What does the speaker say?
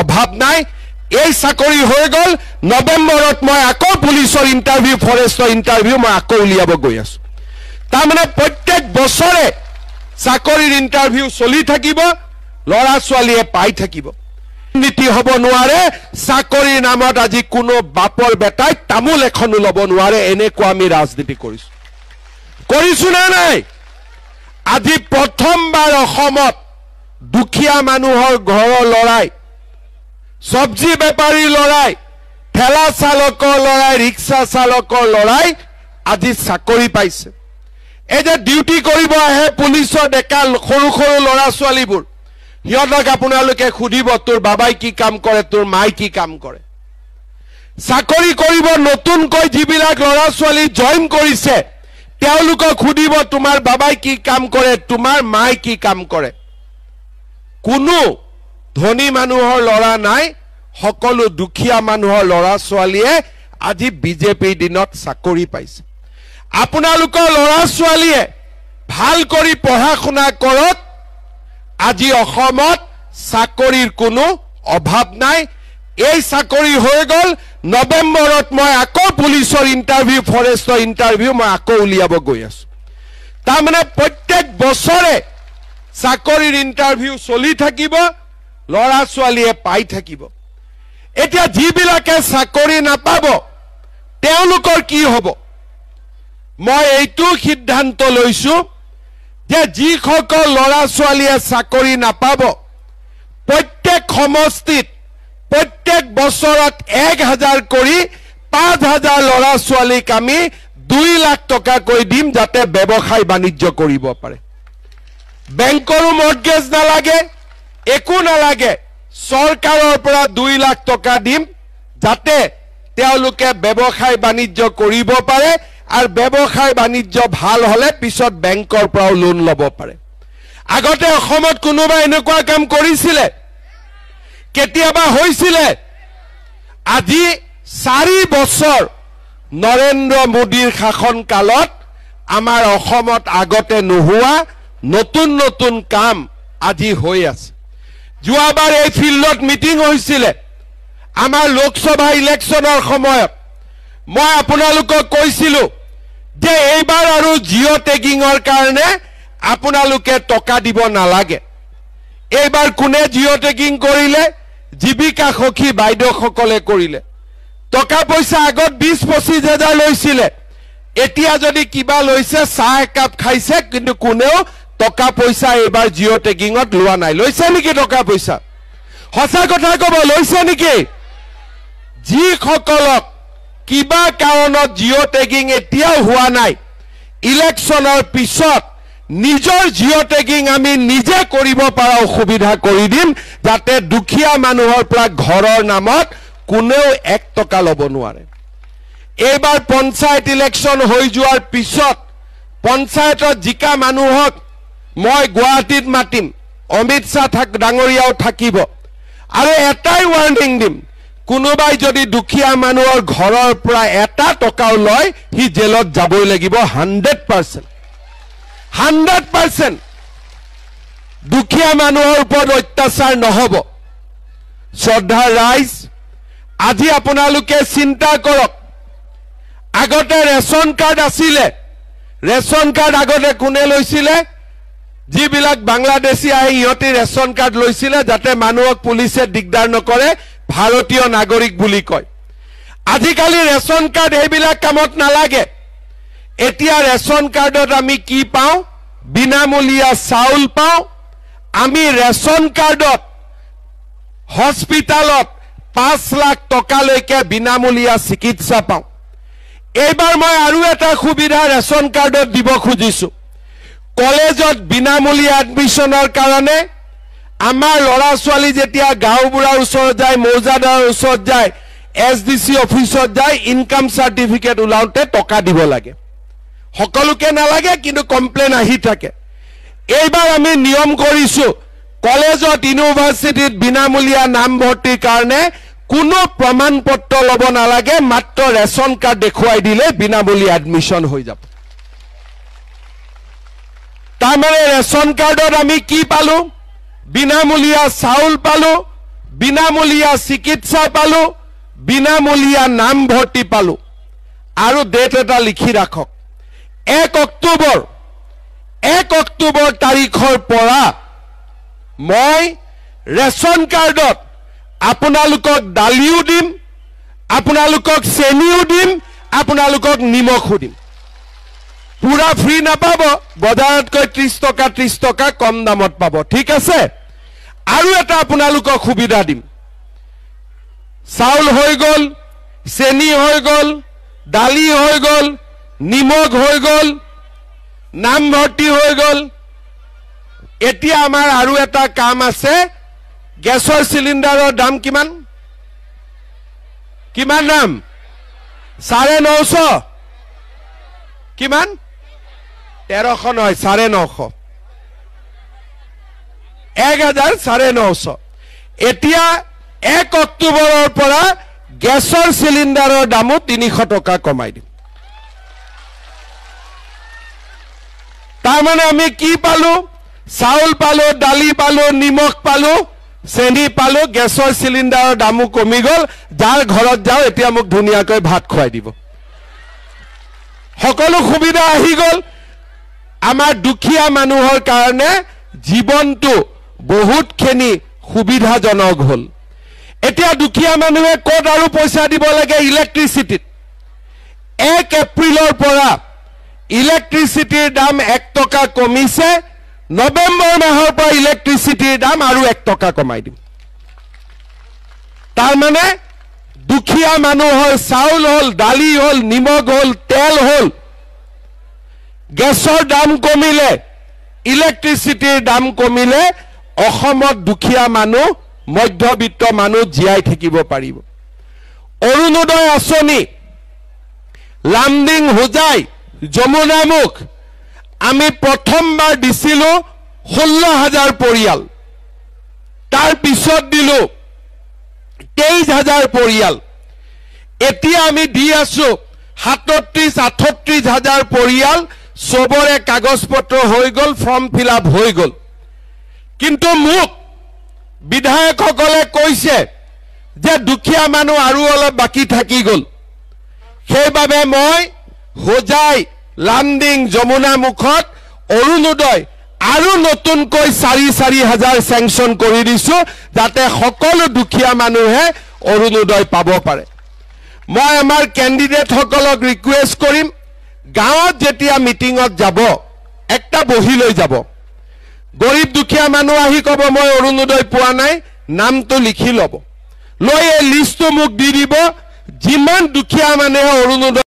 অভাৱ নাই এই চাকৰি হৈ গল নৱেম্বৰত মই আকৌ পুলিচৰ ইন্টাৰভিউ ফৰেষ্টৰ ইন্টাৰভিউ মই আকৌ উলিয়াব গৈ আছো তাৰ মানে প্ৰত্যেক বছৰে চাকৰিৰ ইন্টাৰভিউ চলি থাকিব লৰা ছোৱালীয়ে পাই থাকিব নীতি হ'ব নোৱাৰে চাকৰিৰ নামত আজি কোনো বাপৰ বেটাই তামুল এখনো ল'ব নোৱাৰে এনেকুৱা আমি ৰাজনীতি কৰিছো না নাই আজি প্ৰথমবাৰ অসমত দুখীয়া মানুহৰ ঘৰৰ লৰাই সবজি বেপাৰী লৰাই ঠেলা চালকৰ লৰাই ৰিক্সা চালকৰ লৰাই আজি চাকৰি পাইছে এই যে ডিউটি কৰিব আহে পুলিচৰ ডেকা সৰু সৰু লৰা ছোৱালীবোৰ হিয়তক আপোনালোকে খুদিব তোৰ বাবাই কি কাম কৰে তোৰ মাই কি কাম কৰে চাকৰি কৰিব নতুনকৈ যিবিলাক লৰা ছোৱালী জয়েন কৰিছে তেওঁলোকক খুদিব তোমাৰ বাবাই কি কাম কৰে তোমাৰ মাই কি কাম কৰে কোনো ধনী মানুহৰ লৰা নাই সকলো দুখীয়া মানুহৰ লৰা ছোৱালীয়ে আজি বিজেপিৰ দিনত চাকৰি পাইছে আপোনালোকৰ লৰা ছোৱালীয়ে ভাল কৰি পঢ়া শুনা কৰক আজি অসমত চাকৰিৰ কোনো অভাৱ নাই এই চাকৰি হৈ গল নৱেম্বৰত মই আকৌ পুলিচৰ ইন্টাৰভিউ ফৰেষ্টৰ ইন্টাৰভিউ মই আকৌ উলিয়াব গৈ আছো তাৰ মানে প্ৰত্যেক বছৰে চাকৰিৰ ইন্টাৰভিউ চলি থাকিব লৰা ছোৱালীয়ে পাই থাকিব এতিয়া যিবিলাকে চাকৰি নাপাব তেওঁলোকৰ কি হ'ব মই এইটো সিদ্ধান্ত লৈছো যে যিসকল লৰা ছোৱালীয়ে চাকৰি নাপাব প্ৰত্যেক সমষ্টিত প্ৰত্যেক বছৰত 1000 কৰি 5000 লৰা ছোৱালীক আমি 2 লাখ টকা কৈ দিম যাতে ব্যৱসায় বাণিজ্য কৰিব পাৰে বেংকৰো মৰ্টগেজ নালাগে একো নালাগে চৰকাৰৰ পৰা 2 লাখ টকা দিম যাতে তেওঁলোকে ব্যৱসায় বাণিজ্য কৰিব পাৰে আৰু ব্যৱসায় বাণিজ্য ভাল হলে পিছত বেংকৰ পৰাও লোন ল'ব পাৰে আগতে অসমত কোনোবা এনেকুৱা কাম কৰিছিলে কেতিয়াবা হৈছিলে আজি 4 বছৰ নৰেন্দ্ৰ মোদীৰ শাসন কালত আমাৰ অসমত আগতে নোহোৱা নতুন নতুন কাম আজি হৈ আছে যোৱাবাৰ এই ফিল্ডত মিটিং হৈছিলে আমাৰ লোকসভা ইলেকশ্যনৰ সময়ত মই আপোনালোকক কৈছিলো যে এইবাৰ আৰু জিঅ' টেগিংৰ কাৰণে আপোনালোকে টকা দিব নালাগে এইবাৰ কোনে জিঅ' টেগিং কৰিলে জীৱিকা সখী বাইদেউসকলে কৰিলে টকা পইচা আগত 20-25 হাজাৰ লৈছিলে এতিয়া যদি কিবা লৈছে চাহ একাপ খাইছে কিন্তু কোনেও টকা পইচা এইবাৰ জিঅ' টেগিংত লোৱা নাই লৈছে নেকি টকা পইচা সঁচা কথা ক'ব লৈছে নেকি যিসকলক কিবা কাৰণত জিঅ' টেগিং এতিয়াও হোৱা নাই ইলেকশ্যনৰ পিছত নিজৰ জিঅ' টেগিং আমি নিজে কৰিব পৰা সুবিধা কৰি দিম যাতে দুখীয়া মানুহৰ পৰা ঘৰৰ নামত কোনেও 1 টকা ল'ব নোৱাৰে এইবাৰ পঞ্চায়ত ইলেকশ্যন হৈ যোৱাৰ পিছত পঞ্চায়তত জিকা মানুহক মই গুৱাহাটীত মাতিম অমিত শাহ ডাঙৰীয়াও থাকিব আৰু এটাই ৱাৰ্নিং দিম কোনোবাই যদি দুখীয়া মানুহৰ ঘৰৰ পৰা 1 টকাও লয় হি জেলত যাবই লাগিব 100% দুখীয়া মানুহৰ ওপৰত অত্যাচাৰ নহব শ্ৰদ্ধা ৰাইজ আজি আপোনালোকে চিন্তা কৰক আগতে ৰেশন কাৰ্ড আছিলে ৰেশন কাৰ্ড আগতে কোনে লৈছিলে যিবিলাক বাংলাদেশী আহি ইহঁতে ৰেশন কাৰ্ড লৈছিলে যাতে মানুহক পুলিচে দিগদাৰ নকৰে ভাৰতীয় নাগৰিক বুলি কয় আজিকালি ৰেশন কাৰ্ড এইবিলাক কামত নালাগে এতিয়া ৰেশন কাৰ্ডত আমি কি পাওঁ বিনামূলীয়া চাউল পাওঁ আমি ৰেশন কাৰ্ডত হস্পিটালত 5 লাখ টকালৈকে বিনামূলীয়া চিকিৎসা পাওঁ এইবাৰ মই আৰু এটা সুবিধা ৰেশন কাৰ্ডত দিব খুজিছো কলেজত বিনামূলীয়া এডমিশনৰ কাৰণে আমাৰ লৰা ছোৱালী যেতিয়া গাঁওবুঢ়াৰ ওচৰত যায় মৌজাদাৰৰ ওচৰত যায় এছডিসি অফিসত যায় ইনকাম সার্টিফিকেট উলাউতে টকা দিব লাগে সকলোকে নালাগে কিন্তু কমপ্লেইন আহি থাকে এইবাৰ আমি নিয়ম কৰিছো কলেজত ইউনিভাৰ্সিটিত বিনামূলীয়া নাম ভৰ্তিৰ কাৰণে কোনো প্ৰমাণপত্ৰ লব নালাগে মাত্ৰ ৰেশন কাৰ্ড দেখুৱাই দিলে বিনামূলীয়া এডমিশন হৈ যাব তাৰমানে ৰেশন কাৰ্ডত আমি কি পালো বিনামূলীয়া চাউল পালো বিনামূলীয়া চিকিৎসা পালো, বিনামূলীয়া নামভৰ্তি পালো। আৰু ডেট এটা লিখি ৰাখক, 1 অক্টোবৰ তাৰিখৰ পৰা মই ৰেচন কাৰ্ডত আপোনালোকক দালিও দিম, আপোনালোকক চেনিও দিম, আপোনালোকক নিমখো দিম। পুৰা ফ্ৰী নাপাব, বজাৰতকৈ 30 টকা কম দামত পাব, ঠিক আছে? আৰু এটা আপোনালোকক সুবিধা দিম, চাউল হৈ গ'ল, চেনি হৈ গ'ল, দালি হৈ গ'ল, নিমখ হৈ গ'ল, নামভৰ্তি হৈ গ'ল। এতিয়া আমাৰ আৰু এটা কাম আছে, গেছৰ চিলিণ্ডাৰৰ দাম কিমান? কিমান দাম? 950। কিমান? 1300 নহয়, 950। 1000 950। এতিয়া 1 অক্টোবৰৰ পৰা গেছৰ চিলিণ্ডাৰৰ দামো 300 টকা কমাই দিম। তাৰমানে আমি কি পালো? চাউল পালো, দালি পালো, নিমখ পালো, চেনি পালো, গেছৰ চিলিণ্ডাৰৰ দামো কমি গ'ল। যাৰ ঘৰত যাও এতিয়া মোক ধুনীয়াকৈ ভাত খুৱাই দিব। সকলো সুবিধা আহি গ'ল। আমাৰ দুখীয়া মানুহৰ কাৰণে জীৱনটো বহুতখিনি সুবিধাজনক হ'ল। এতিয়া দুখীয়া মানুহে ক'ত আৰু পইচা দিব লাগে? ইলেক্ট্ৰিচিটিত। 1 এপ্ৰিলৰ পৰা ইলেক্ট্ৰিচিটিৰ দাম 1 টকা কমিছে। নৱেম্বৰ মাহৰ পৰা ইলেক্ট্ৰিচিটিৰ দাম আৰু 1 টকা কমাই দিম। তাৰমানে দুখীয়া মানুহৰ চাউল হ'ল, দালি হ'ল, নিমখ হ'ল, তেল হ'ল, গেছৰ দাম কমিলে, ইলেক্ট্ৰিচিটিৰ দাম কমিলে, অসমত দুখীয়া মানুহ, মধ্যবিত্ত মানুহ জীয়াই থাকিব পাৰিব। অৰুণোদয় আঁচনি, লামডিং, হোজাই, যমুনামুখ আমি প্ৰথমবাৰ দিছিলো 16,000 পৰিয়াল, তাৰ পিছত দিলো 23,000 পৰিয়াল। এতিয়া আমি দি আছো 37-38,000 পৰিয়াল। সবৰে কাগজ পত্ৰ হৈ গ'ল, ফৰ্ম ফিল আপ হৈ গ'ল। কিন্তু মোক বিধায়কসকলে কৈছে যে দুখীয়া মানুহ আৰু অলপ বাকি থাকি গ'ল। সেইবাবে মই হোজাই, লামডিং, যমুনামুখত অৰুণোদয় আৰু নতুনকৈ 4,000 চেংচন কৰি দিছো, যাতে সকলো দুখীয়া মানুহে অৰুণোদয় পাব পাৰে। মই আমাৰ কেণ্ডিডেটসকলক ৰিকুৱেষ্ট কৰিম, গাঁৱত যেতিয়া মিটিঙত যাব একটা বহি লৈ যাব। গৰীব দুখীয়া মানুহ আহি ক'ব মই অৰুণোদয় পোৱা নাই, নামটো লিখি ল'ব, লৈ এই লিষ্টটো মোক দি দিব। যিমান দুখীয়া মানুহে অৰুণোদয়